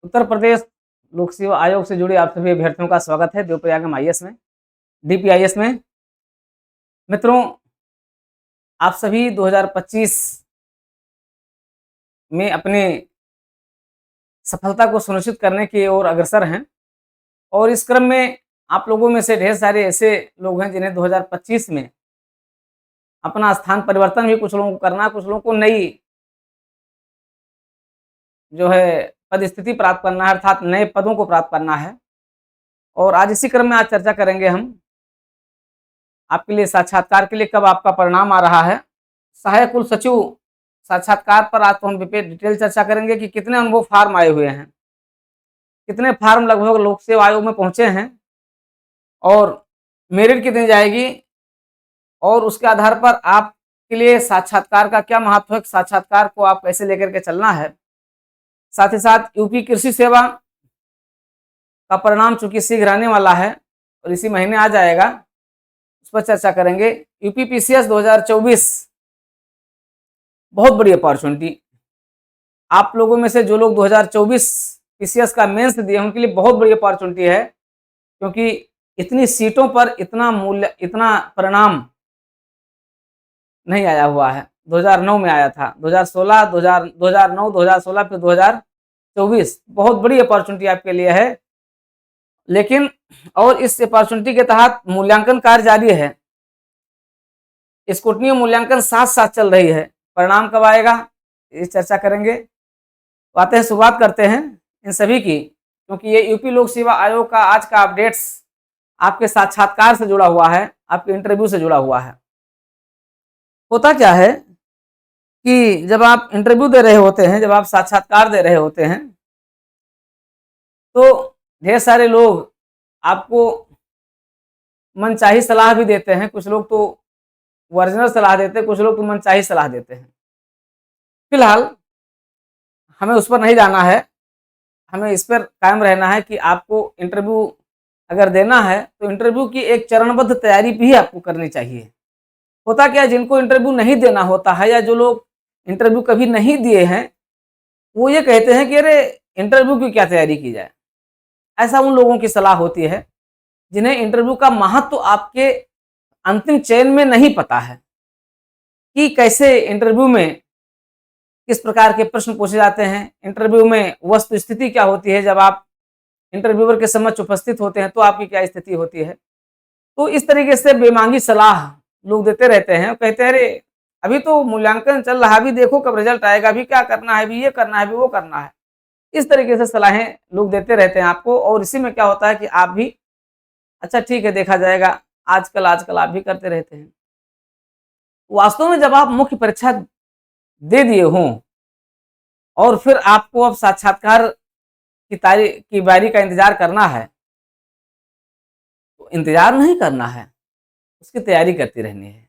उत्तर प्रदेश लोक सेवा आयोग से जुड़े आप सभी अभ्यर्थियों का स्वागत है देवप्रयागम आईएएस में, डीपीआईएस में। मित्रों, आप सभी 2025 में अपने सफलता को सुनिश्चित करने की ओर अग्रसर हैं और इस क्रम में आप लोगों में से ढेर सारे ऐसे लोग हैं जिन्हें 2025 में अपना स्थान परिवर्तन भी कुछ लोगों को करना है, कुछ लोगों को नई जो है पदस्थिति प्राप्त करना है, अर्थात नए पदों को प्राप्त करना है। और आज इसी क्रम में आज चर्चा करेंगे हम आपके लिए साक्षात्कार के लिए कब आपका परिणाम आ रहा है। सहायक कुल सचिव साक्षात्कार पर आज तो हम डिटेल चर्चा करेंगे कि कितने अनुभव फार्म आए हुए हैं, कितने फार्म लगभग लोक सेवा आयोग में पहुंचे हैं और मेरिट कितनी जाएगी और उसके आधार पर आपके लिए साक्षात्कार का क्या महत्व है, साक्षात्कार को आप कैसे लेकर के चलना है। साथ ही साथ यूपी कृषि सेवा का परिणाम चूंकि शीघ्र आने वाला है और इसी महीने आ जाएगा, उस पर चर्चा करेंगे। यूपी पीसीएस 2024 बहुत बड़ी अपॉर्चुनिटी, आप लोगों में से जो लोग 2024 पीसीएस का मेंस दिए उनके लिए बहुत बड़ी अपॉर्चुनिटी है, क्योंकि इतनी सीटों पर इतना मूल्य, इतना परिणाम नहीं आया हुआ है। 2009 में आया था, 2016, 2009, 2016 फिर 2024। बहुत बड़ी अपॉर्चुनिटी आपके लिए है। लेकिन और इस अपॉर्चुनिटी के तहत मूल्यांकन कार्य जारी है, स्क्रूटनी मूल्यांकन साथ साथ चल रही है। परिणाम कब आएगा इस चर्चा करेंगे। तो आते हैं, शुरुआत करते हैं इन सभी की, क्योंकि ये यूपी लोक सेवा आयोग का आज का अपडेट्स आपके साक्षात्कार से जुड़ा हुआ है, आपके इंटरव्यू से जुड़ा हुआ है। होता क्या है कि जब आप इंटरव्यू दे रहे होते हैं, जब आप साक्षात्कार दे रहे होते हैं, तो ढेर सारे लोग आपको मनचाही सलाह भी देते हैं। कुछ लोग तो ओरिजिनल सलाह देते हैं, कुछ लोग तो मनचाही सलाह देते हैं। फिलहाल हमें उस पर नहीं जाना है, हमें इस पर कायम रहना है कि आपको इंटरव्यू अगर देना है तो इंटरव्यू की एक चरणबद्ध तैयारी भी आपको करनी चाहिए। होता क्या है, जिनको इंटरव्यू नहीं देना होता है या जो लोग इंटरव्यू कभी नहीं दिए हैं, वो ये कहते हैं कि अरे इंटरव्यू की क्या तैयारी की जाए। ऐसा उन लोगों की सलाह होती है जिन्हें इंटरव्यू का महत्व तो आपके अंतिम चयन में नहीं पता है कि कैसे इंटरव्यू में किस प्रकार के प्रश्न पूछे जाते हैं, इंटरव्यू में वस्तु स्थिति क्या होती है, जब आप इंटरव्यूअर के समक्ष उपस्थित होते हैं तो आपकी क्या स्थिति होती है। तो इस तरीके से बेमांगी सलाह लोग देते रहते हैं और कहते हैं अरे अभी तो मूल्यांकन चल रहा है, अभी देखो कब रिजल्ट आएगा, अभी क्या करना है, अभी ये करना है, अभी वो करना है। इस तरीके से सलाहें लोग देते रहते हैं आपको, और इसी में क्या होता है कि आप भी अच्छा ठीक है देखा जाएगा, आजकल आप भी करते रहते हैं। वास्तव में जब आप मुख्य परीक्षा दे दिए हों और फिर आपको अब साक्षात्कार की तारीख की बारी का इंतजार करना है, तो इंतजार नहीं करना है, उसकी तैयारी करती रहनी है।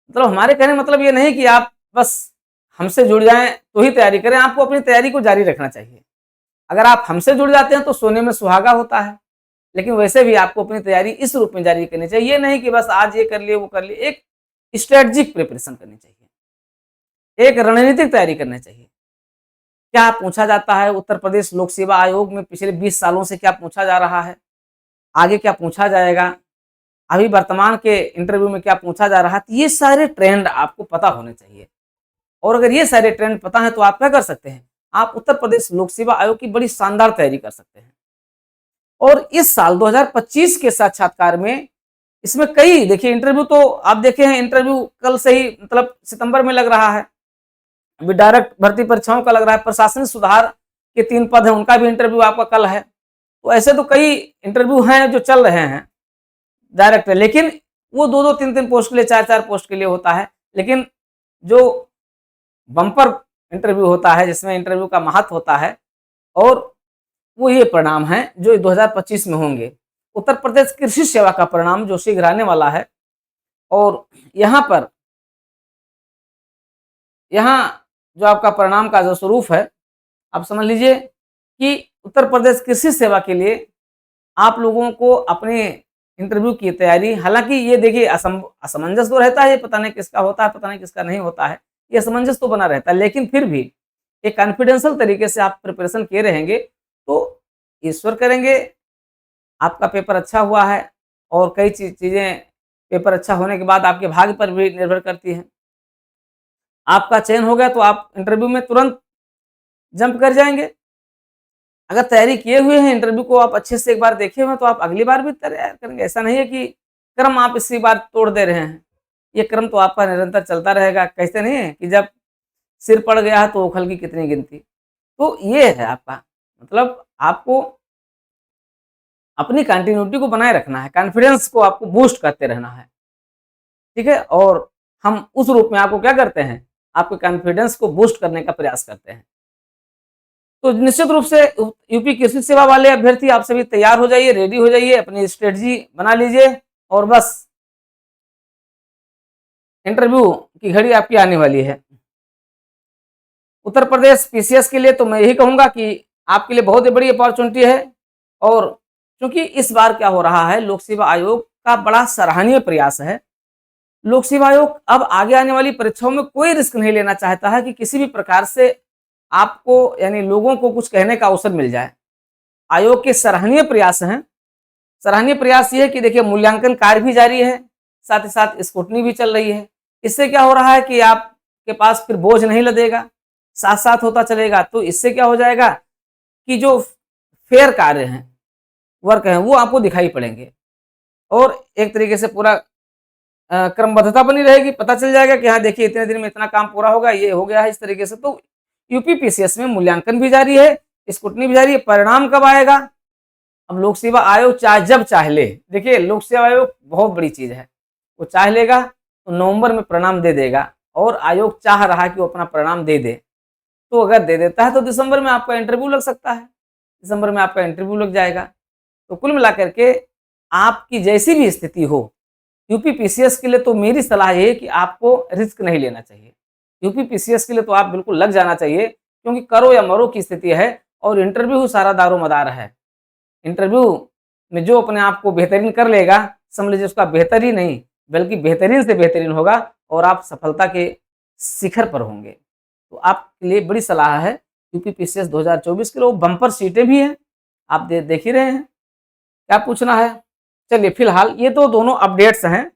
मतलब हमारे कहने मतलब ये नहीं कि आप बस हमसे जुड़ जाएं तो ही तैयारी करें, आपको अपनी तैयारी को जारी रखना चाहिए। अगर आप हमसे जुड़ जाते हैं तो सोने में सुहागा होता है, लेकिन वैसे भी आपको अपनी तैयारी इस रूप में जारी करनी चाहिए। ये नहीं कि बस आज ये कर लिए वो कर लिए, एक स्ट्रेटजिक प्रिपरेशन करनी चाहिए, एक रणनीतिक तैयारी करनी चाहिए। क्या पूछा जाता है उत्तर प्रदेश लोक सेवा आयोग में, पिछले 20 सालों से क्या पूछा जा रहा है, आगे क्या पूछा जाएगा, अभी वर्तमान के इंटरव्यू में क्या पूछा जा रहा है, तो ये सारे ट्रेंड आपको पता होने चाहिए। और अगर ये सारे ट्रेंड पता है तो आप क्या कर सकते हैं, आप उत्तर प्रदेश लोक सेवा आयोग की बड़ी शानदार तैयारी कर सकते हैं। और इस साल 2025 के साक्षात्कार में इसमें कई देखिए इंटरव्यू तो आप देखे हैं, इंटरव्यू कल से ही मतलब सितंबर में लग रहा है, अभी डायरेक्ट भर्ती परीक्षाओं का लग रहा है, प्रशासनिक सुधार के 3 पद हैं उनका भी इंटरव्यू आपका कल है। तो ऐसे तो कई इंटरव्यू हैं जो चल रहे हैं डायरेक्ट, लेकिन वो 2-2, 3-3 पोस्ट के लिए, 4-4 पोस्ट के लिए होता है। लेकिन जो बम्पर इंटरव्यू होता है, जिसमें इंटरव्यू का महत्व होता है, और वो ये परिणाम है जो 2025 में होंगे। उत्तर प्रदेश कृषि सेवा का परिणाम जो शीघ्र आने वाला है, और यहाँ जो आपका परिणाम का जो स्वरूप है, आप समझ लीजिए कि उत्तर प्रदेश कृषि सेवा के लिए आप लोगों को अपने इंटरव्यू की तैयारी, हालांकि ये देखिए असमंजस तो रहता है, ये पता नहीं किसका होता है, पता नहीं किसका नहीं होता है, ये असमंजस तो बना रहता है, लेकिन फिर भी एक कॉन्फिडेंशियल तरीके से आप प्रिपरेशन किए रहेंगे ईश्वर करेंगे, आपका पेपर अच्छा हुआ है, और कई चीज़ें पेपर अच्छा होने के बाद आपके भाग्य पर भी निर्भर करती हैं। आपका चयन हो गया तो आप इंटरव्यू में तुरंत जंप कर जाएँगे। अगर तैयारी किए हुए हैं, इंटरव्यू को आप अच्छे से एक बार देखे हुए हैं, तो आप अगली बार भी तैयार करेंगे। ऐसा नहीं है कि क्रम आप इसी बार तोड़ दे रहे हैं। ये क्रम तो आपका निरंतर चलता रहेगा। कहते नहीं है कि जब सिर पड़ गया है तो ओखल की कितनी गिनती। तो ये है आपका, मतलब आपको अपनी कंटिन्यूटी को बनाए रखना है, कॉन्फिडेंस को आपको बूस्ट करते रहना है, ठीक है? और हम उस रूप में आपको क्या करते हैं, आपके कॉन्फिडेंस को बूस्ट करने का प्रयास करते हैं। तो निश्चित रूप से यूपी कृषि सेवा वाले अभ्यर्थी आप सभी तैयार हो जाइए, रेडी हो जाइए, अपनी स्ट्रेटजी बना लीजिए, और बस इंटरव्यू की घड़ी आपकी आने वाली है। उत्तर प्रदेश पीसीएस के लिए तो मैं यही कहूंगा कि आपके लिए बहुत ही बड़ी अपॉर्चुनिटी है, और क्योंकि इस बार क्या हो रहा है, लोक सेवा आयोग का बड़ा सराहनीय प्रयास है। लोक सेवा आयोग अब आगे आने वाली परीक्षाओं में कोई रिस्क नहीं लेना चाहता है कि किसी भी प्रकार से आपको यानी लोगों को कुछ कहने का अवसर मिल जाए। आयोग के सराहनीय प्रयास हैं। सराहनीय प्रयास ये है कि देखिए, मूल्यांकन कार्य भी जारी है, साथ ही साथ स्क्रूटनी भी चल रही है। इससे क्या हो रहा है कि आपके पास फिर बोझ नहीं लदेगा, साथ साथ होता चलेगा। तो इससे क्या हो जाएगा कि जो फेयर कार्य हैं, वर्क हैं, वो आपको दिखाई पड़ेंगे, और एक तरीके से पूरा क्रमबद्धता बनी रहेगी। पता चल जाएगा कि हाँ देखिए, इतने दिन में इतना काम पूरा होगा, ये हो गया है इस तरीके से। तो यूपी पीसीएस में मूल्यांकन भी जारी है, स्क्रूटनी भी जारी है। परिणाम कब आएगा? अब लोक सेवा आयोग चाहे जब चाहे ले। देखिए, लोक सेवा आयोग बहुत बड़ी चीज है, वो चाह लेगा तो नवंबर में परिणाम दे देगा, और आयोग चाह रहा है कि वो अपना परिणाम दे दे। तो अगर दे देता है तो दिसंबर में आपका इंटरव्यू लग सकता है, दिसंबर में आपका इंटरव्यू लग जाएगा। तो कुल मिलाकर के आपकी जैसी भी स्थिति हो, यूपी पीसीएस के लिए तो मेरी सलाह ये है कि आपको रिस्क नहीं लेना चाहिए। यूपी पीसीएस के लिए तो आप बिल्कुल लग जाना चाहिए, क्योंकि करो या मरो की स्थिति है, और इंटरव्यू सारा दारोमदार है। इंटरव्यू में जो अपने आप को बेहतरीन कर लेगा, समझ लीजिए उसका बेहतर ही नहीं बल्कि बेहतरीन से बेहतरीन होगा, और आप सफलता के शिखर पर होंगे। तो आपके लिए बड़ी सलाह है, यूपी पीसीएस 2024 के लिए बम्पर सीटें भी हैं, आप देख ही रहे हैं। क्या पूछना है? चलिए, फिलहाल ये तो दोनों अपडेट्स हैं।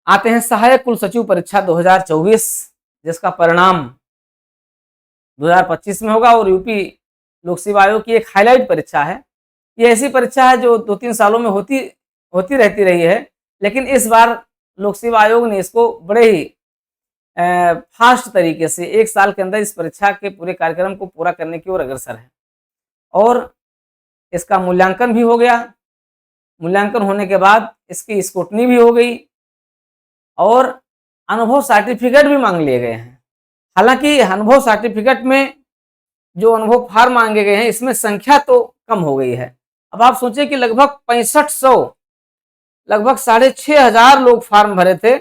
आते हैं सहायक कुल सचिव परीक्षा 2024, जिसका परिणाम 2025 में होगा, और यूपी लोक सेवा आयोग की एक हाईलाइट परीक्षा है। ये ऐसी परीक्षा है जो 2-3 सालों में होती होती रहती रही है, लेकिन इस बार लोक सेवा आयोग ने इसको बड़े ही फास्ट तरीके से 1 साल के अंदर इस परीक्षा के पूरे कार्यक्रम को पूरा करने की ओर अग्रसर है, और इसका मूल्यांकन भी हो गया। मूल्यांकन होने के बाद इसकी स्क्रूटनी भी हो गई, और अनुभव सर्टिफिकेट भी मांग लिए गए हैं। हालांकि अनुभव सर्टिफिकेट में जो अनुभव फार्म मांगे गए हैं, इसमें संख्या तो कम हो गई है। अब आप सोचिए कि लगभग 6500, लगभग 6500 लोग फॉर्म भरे थे,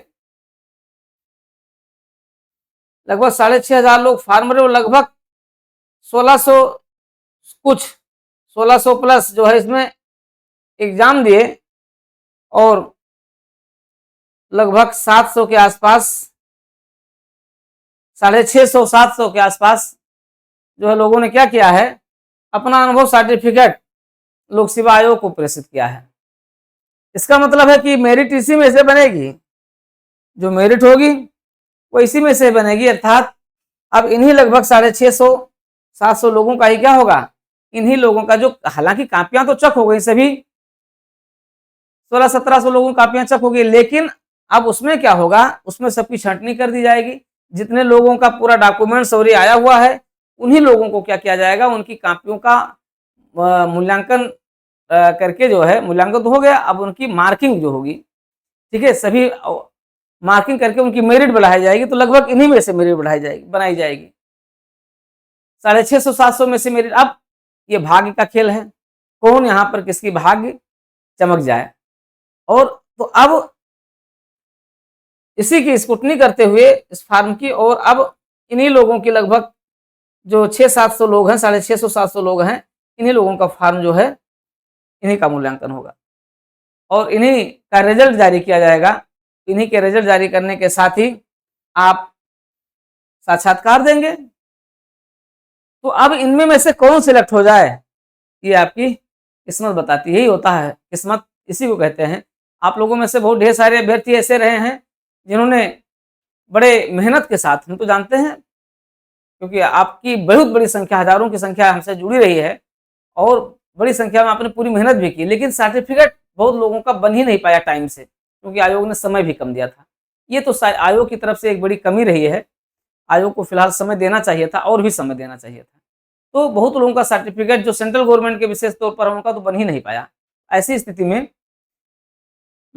लगभग 6500 लोग फॉर्म भरे, और लगभग 1600 कुछ 1600 प्लस जो है इसमें एग्जाम दिए, और लगभग 700 के आसपास, 650-700 के आसपास जो है लोगों ने क्या किया है, अपना अनुभव सर्टिफिकेट लोक सेवा आयोग को प्रेषित किया है। इसका मतलब है कि मेरिट इसी में से बनेगी, जो मेरिट होगी वो इसी में से बनेगी। अर्थात अब इन्हीं लगभग 650-700 लोगों का ही क्या होगा, इन्हीं लोगों का जो, हालांकि कापियां तो चेक हो गई, सभी 1600-1700 लोगों की कापियां चेक हो गई, लेकिन अब उसमें क्या होगा, उसमें सबकी छंटनी कर दी जाएगी। जितने लोगों का पूरा डॉक्यूमेंट्स और ये आया हुआ है, उन्हीं लोगों को क्या किया जाएगा, उनकी कापियों का मूल्यांकन करके जो है, मूल्यांकन तो हो गया, अब उनकी मार्किंग जो होगी, ठीक है, सभी मार्किंग करके उनकी मेरिट बढ़ाई जाएगी। तो लगभग इन्हीं में से मेरिट बनाई जाएगी 650-700 में से मेरिट। अब ये भाग्य का खेल है, कौन यहाँ पर किसकी भाग्य चमक जाए। और तो अब इसी की स्क्रूटनी करते हुए इस फार्म की, और अब इन्हीं लोगों की लगभग जो 600-700 लोग हैं, 650-700 लोग हैं, इन्हीं लोगों का फार्म जो है, इन्हीं का मूल्यांकन होगा, और इन्हीं का रिजल्ट जारी किया जाएगा। इन्हीं के रिजल्ट जारी करने के साथ ही आप साक्षात्कार देंगे। तो अब इनमें में से कौन सिलेक्ट हो जाए, ये आपकी किस्मत बताती है। यही होता है किस्मत, इसी को कहते हैं। आप लोगों में से बहुत ढेर सारे अभ्यर्थी ऐसे रहे हैं जिन्होंने बड़े मेहनत के साथ, हम तो जानते हैं क्योंकि आपकी बहुत बड़ी संख्या, हजारों की संख्या हमसे जुड़ी रही है और बड़ी संख्या में आपने पूरी मेहनत भी की, लेकिन सर्टिफिकेट बहुत लोगों का बन ही नहीं पाया टाइम से, क्योंकि आयोग ने समय भी कम दिया था। ये तो आयोग की तरफ से एक बड़ी कमी रही है। आयोग को फिलहाल समय देना चाहिए था और भी समय देना चाहिए था। तो बहुत लोगों का सर्टिफिकेट जो सेंट्रल गवर्नमेंट के विशेष तौर पर उनका तो बन ही नहीं पाया। ऐसी स्थिति में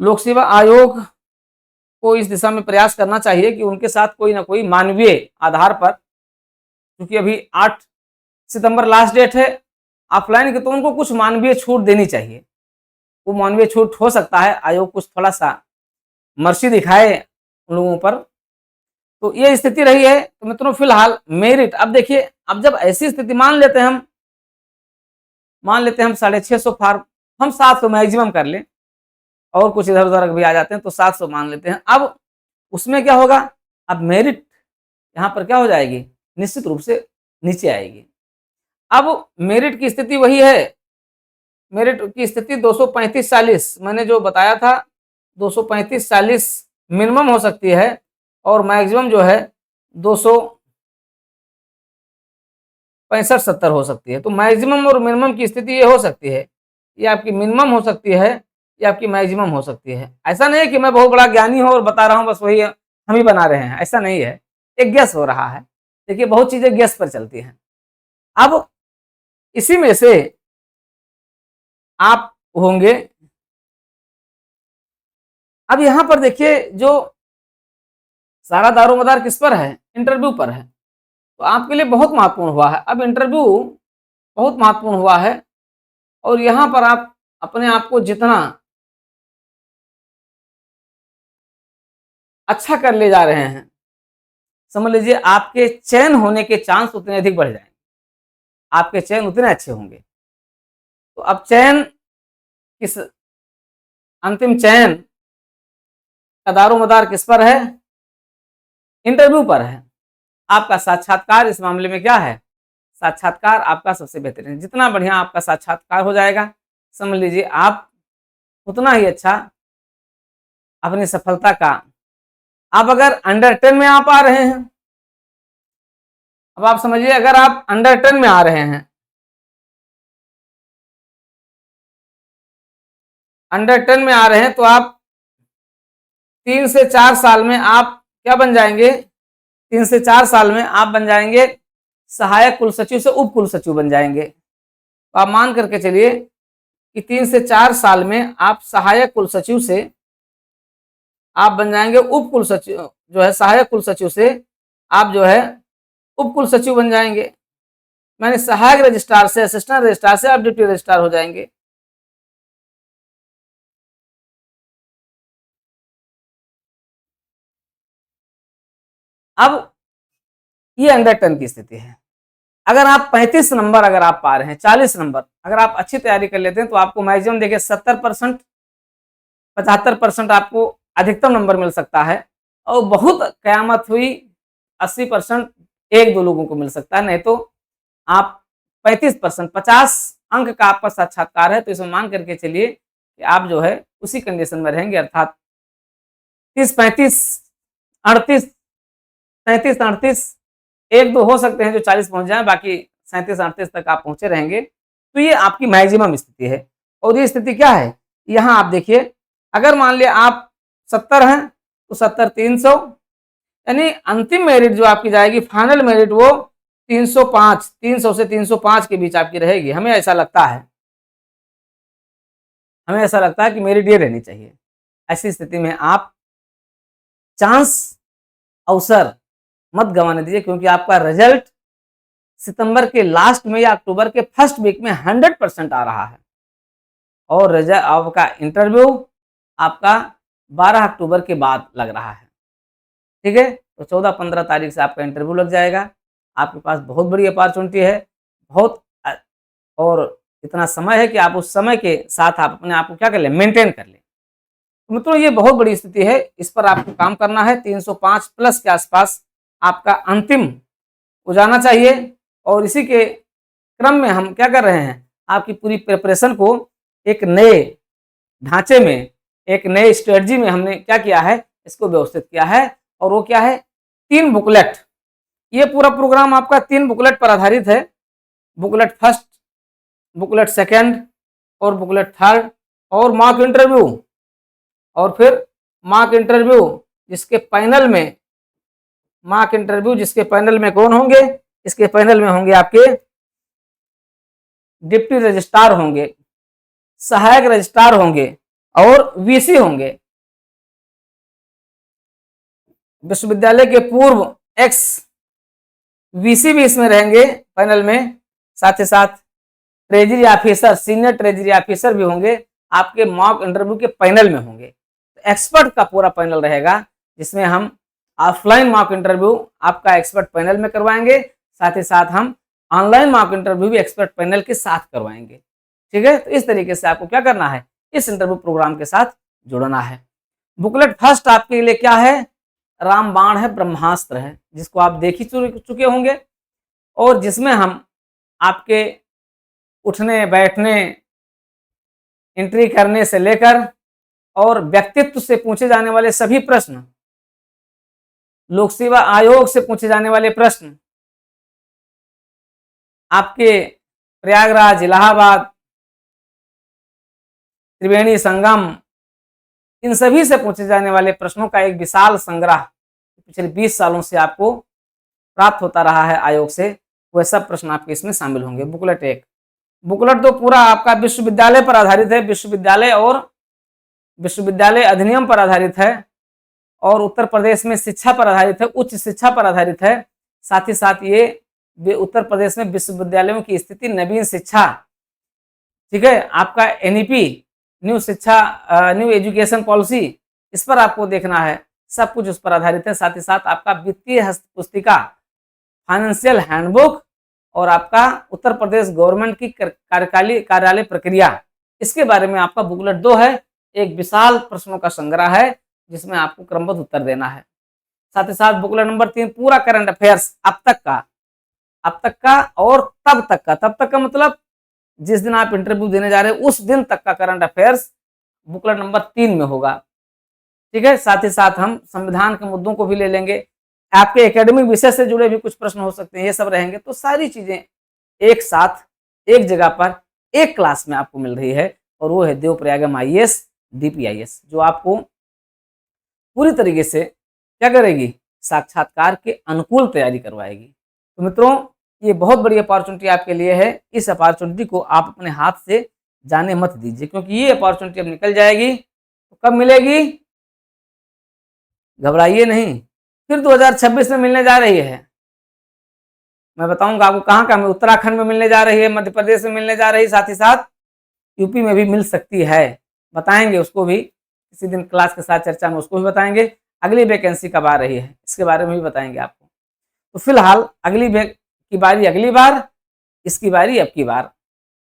लोक सेवा आयोग को इस दिशा में प्रयास करना चाहिए कि उनके साथ कोई ना कोई मानवीय आधार पर, क्योंकि अभी 8 सितंबर लास्ट डेट है ऑफलाइन की, तो उनको कुछ मानवीय छूट देनी चाहिए। वो मानवीय छूट हो सकता है आयोग कुछ थोड़ा सा मर्सी दिखाए उन लोगों पर। तो ये स्थिति रही है। तो मित्रों फिलहाल मेरिट, अब देखिए, अब जब ऐसी स्थिति मान लेते हैं हम 650 फॉर्म, हम 700 मैक्सिमम कर लें और कुछ इधर उधर भी आ जाते हैं तो 700 मान लेते हैं। अब उसमें क्या होगा, अब मेरिट यहाँ पर क्या हो जाएगी, निश्चित रूप से नीचे आएगी। अब मेरिट की स्थिति वही है, मेरिट की स्थिति 235-40 मैंने जो बताया था, 235-40 मिनिमम हो सकती है और मैक्सिमम जो है 265-70 हो सकती है। तो मैक्सिमम और मिनिमम की स्थिति ये हो सकती है, ये आपकी मिनिमम हो सकती है, ये आपकी मैक्सिमम हो सकती है। ऐसा नहीं है कि मैं बहुत बड़ा ज्ञानी हूँ और बता रहा हूँ बस वही हम ही बना रहे हैं, ऐसा नहीं है, एक गेस हो रहा है। देखिए बहुत चीजें गेस पर चलती हैं। अब इसी में से आप होंगे, अब यहां पर देखिए जो सारा दारोमदार किस पर है, इंटरव्यू पर है, तो आपके लिए बहुत महत्वपूर्ण हुआ है। अब इंटरव्यू बहुत महत्वपूर्ण हुआ है और यहां पर आप अपने आप को जितना अच्छा कर ले जा रहे हैं, समझ लीजिए आपके चयन होने के चांस उतने अधिक बढ़ जाएंगे, आपके चयन उतने अच्छे होंगे। तो अब चयन किस, अंतिम चयन का दारोमदार किस पर है, इंटरव्यू पर है। आपका साक्षात्कार इस मामले में क्या है, साक्षात्कार आपका सबसे बेहतरीन, जितना बढ़िया आपका साक्षात्कार हो जाएगा, समझ लीजिए आप उतना ही अच्छा अपनी सफलता का, आप अगर अंडर 10 में आप आ रहे हैं, अब आप समझिए अगर आप अंडर 10 में आ रहे हैं, अंडर 10 में आ रहे हैं, तो आप 3 से 4 साल में आप क्या बन जाएंगे, 3 से 4 साल में आप बन जाएंगे सहायक कुल सचिव से उप कुल सचिव बन जाएंगे। तो आप मान करके चलिए कि 3 से 4 साल में आप सहायक कुल सचिव से आप बन जाएंगे उप कुल सचिव, जो है सहायक कुल सचिव से आप जो है उप कुल सचिव बन जाएंगे, मैंने सहायक रजिस्ट्रार से, असिस्टेंट रजिस्ट्रार से आप डिप्टी रजिस्ट्रार हो जाएंगे। अब ये अंडर 10 की स्थिति है। अगर आप 35 नंबर अगर आप पा रहे हैं, 40 नंबर अगर आप अच्छी तैयारी कर लेते हैं, तो आपको मैक्सिमम देखिए 70%, 75% आपको अधिकतम नंबर मिल सकता है और बहुत कयामत हुई 80% 1-2 लोगों को मिल सकता है, नहीं तो आप 35%, 50 अंक का आपका साक्षात्कार है, तो इसमें मान करके चलिए कि आप जो है उसी कंडीशन में रहेंगे, अर्थात 30-35, 38, 37-38, 1-2 हो सकते हैं जो 40 पहुंच जाए, बाकी 37-38 तक आप पहुंचे रहेंगे। तो ये आपकी मैक्सिमम स्थिति है। और ये स्थिति क्या है, यहाँ आप देखिए, अगर मान लिया आप 70 हैं तो 70, 300, यानी अंतिम मेरिट जो आपकी जाएगी, फाइनल मेरिट वो 305, 300 से 305 के बीच आपकी रहेगी। हमें ऐसा लगता है कि मेरिट ये रहनी चाहिए। ऐसी स्थिति में आप चांस, अवसर मत गंवाने दीजिए, क्योंकि आपका रिजल्ट सितंबर के लास्ट में या अक्टूबर के फर्स्ट वीक में 100% आ रहा है और रिजल्ट आपका इंटरव्यू आपका 12 अक्टूबर के बाद लग रहा है। ठीक है, तो 14-15 तारीख से आपका इंटरव्यू लग जाएगा। आपके पास बहुत बड़ी अपॉर्चुनिटी है, बहुत, और इतना समय है कि आप उस समय के साथ आप अपने आप को क्या कर लें, मेंटेन कर लें। तो मित्रों ये बहुत बड़ी स्थिति है, इस पर आपको काम करना है। 305 प्लस के आसपास आपका अंतिम हो जाना चाहिए और इसी के क्रम में हम क्या कर रहे हैं, आपकी पूरी प्रिपरेशन को एक नए ढांचे में, एक नए स्ट्रेटजी में हमने क्या किया है, इसको व्यवस्थित किया है। और वो क्या है, 3 बुकलेट। ये पूरा प्रोग्राम आपका 3 बुकलेट पर आधारित है। बुकलेट फर्स्ट, बुकलेट सेकंड और बुकलेट थर्ड, और मॉक इंटरव्यू, और फिर मॉक इंटरव्यू जिसके पैनल में, मॉक इंटरव्यू जिसके पैनल में कौन होंगे, इसके पैनल में होंगे आपके डिप्टी रजिस्ट्रार होंगे, सहायक रजिस्ट्रार होंगे और वीसी होंगे। विश्वविद्यालय के पूर्व एक्स वीसी भी इसमें रहेंगे पैनल में। साथ ही साथ treasury officer, senior treasury officer भी होंगे, आपके मॉक इंटरव्यू के पैनल में होंगे। तो एक्सपर्ट का पूरा पैनल रहेगा, जिसमें हम ऑफलाइन मॉक इंटरव्यू आपका एक्सपर्ट पैनल में करवाएंगे, साथ ही साथ हम ऑनलाइन मॉक इंटरव्यू भी एक्सपर्ट पैनल के साथ करवाएंगे। ठीक है, तो इस तरीके से आपको क्या करना है, इस इंटरव्यू प्रोग्राम के साथ जुड़ना है। बुकलेट फर्स्ट आपके लिए क्या है, रामबाण है, ब्रह्मास्त्र है, जिसको आप देख ही चुके होंगे, और जिसमें हम आपके उठने बैठने, एंट्री करने से लेकर और व्यक्तित्व से पूछे जाने वाले सभी प्रश्न, लोक सेवा आयोग से पूछे जाने वाले प्रश्न, आपके प्रयागराज, इलाहाबाद, त्रिवेणी संगम, इन सभी से पूछे जाने वाले प्रश्नों का एक विशाल संग्रह पिछले 20 सालों से आपको प्राप्त होता रहा है आयोग से, वह सब प्रश्न आपके इसमें शामिल होंगे। बुकलेट 1। बुकलेट 2 पूरा आपका विश्वविद्यालय पर आधारित है, विश्वविद्यालय और विश्वविद्यालय अधिनियम पर आधारित है, और उत्तर प्रदेश में शिक्षा पर आधारित है, उच्च शिक्षा पर आधारित है। साथ ही साथ ये उत्तर प्रदेश में विश्वविद्यालयों की स्थिति, नवीन शिक्षा, ठीक है, आपका एनईपी, न्यू शिक्षा, न्यू एजुकेशन पॉलिसी, इस पर आपको देखना है, सब कुछ उस पर आधारित है। साथ ही साथ आपका वित्तीय हस्त पुस्तिका, फाइनेंशियल हैंडबुक, और आपका उत्तर प्रदेश गवर्नमेंट की कार्यालय प्रक्रिया, इसके बारे में आपका बुकलेट 2 है। एक विशाल प्रश्नों का संग्रह है, जिसमें आपको क्रमबद्ध उत्तर देना है। साथ ही साथ बुकलेट नंबर 3 पूरा करंट अफेयर्स, अब तक का और तब तक का मतलब जिस दिन आप इंटरव्यू देने जा रहे हैं उस दिन तक का करंट अफेयर्स बुकलेट नंबर 3 में होगा। ठीक है, साथ ही साथ हम संविधान के मुद्दों को भी ले लेंगे, आपके एकेडमिक विषय से जुड़े भी कुछ प्रश्न हो सकते हैं, ये सब रहेंगे। तो सारी चीजें एक साथ एक जगह पर एक क्लास में आपको मिल रही है, और वो है देवप्रयागम आईएएस डीपीआईएस, जो आपको पूरी तरीके से क्या करेगी, साक्षात्कार के अनुकूल तैयारी करवाएगी। तो मित्रों, ये बहुत बड़ी अपॉर्चुनिटी आपके लिए है। इस अपॉर्चुनिटी को आप अपने हाथ से जाने मत दीजिए, क्योंकि ये अपॉर्चुनिटी अब निकल जाएगी। तो कब मिलेगी, घबराइए नहीं, फिर 2026 में मिलने जा रही है। मैं बताऊंगा आपको कहाँ कहाँ, उत्तराखंड में मिलने जा रही है, मध्य प्रदेश में मिलने जा रही है, साथ ही साथ यूपी में भी मिल सकती है। बताएंगे उसको भी किसी दिन क्लास के साथ चर्चा में, उसको भी बताएंगे। अगली वैकेंसी कब आ रही है, इसके बारे में भी बताएंगे आपको। तो फिलहाल अगली की बारी अगली बार, इसकी बारी अब की बार।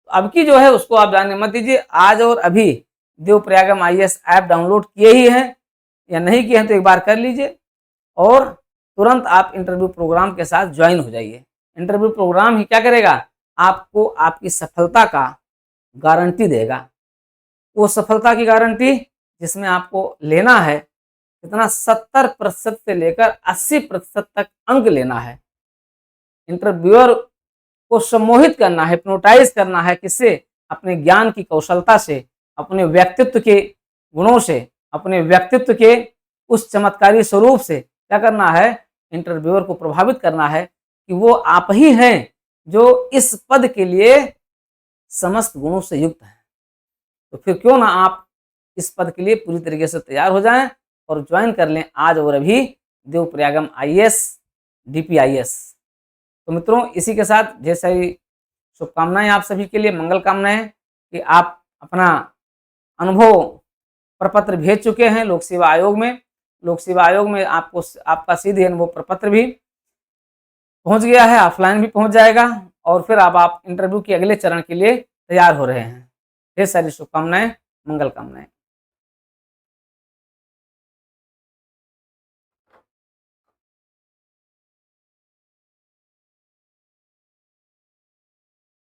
अब की जो है उसको आप जाने मत दीजिए। आज और अभी देवप्रयागम आईएएस ऐप डाउनलोड किए ही हैं या नहीं किए हैं तो एक बार कर लीजिए, और तुरंत आप इंटरव्यू प्रोग्राम के साथ ज्वाइन हो जाइए। इंटरव्यू प्रोग्राम ही क्या करेगा, आपको आपकी सफलता का गारंटी देगा। वो सफलता की गारंटी जिसमें आपको लेना है कितना, 70% से लेकर 80% तक अंक लेना है। इंटरव्यूअर को सम्मोहित करना है, हिप्नोटाइज करना है, किससे, अपने ज्ञान की कौशलता से, अपने व्यक्तित्व के गुणों से, अपने व्यक्तित्व के उस चमत्कारी स्वरूप से। क्या करना है, इंटरव्यूअर को प्रभावित करना है कि वो आप ही हैं जो इस पद के लिए समस्त गुणों से युक्त हैं। तो फिर क्यों ना आप इस पद के लिए पूरी तरीके से तैयार हो जाएं और ज्वाइन कर लें आज और अभी देवप्रयागम आईएएस डीपीआईएस। तो मित्रों, इसी के साथ ढेर सारी शुभकामनाएं आप सभी के लिए, मंगल कामनाएं कि आप अपना अनुभव प्रपत्र भेज चुके हैं लोक सेवा आयोग में। लोक सेवा आयोग में आपको आपका सीधे अनुभव प्रपत्र भी पहुंच गया है, ऑफलाइन भी पहुंच जाएगा, और फिर अब आप इंटरव्यू के अगले चरण के लिए तैयार हो रहे हैं। ढेर सारी शुभकामनाएं, मंगल कामनाएं।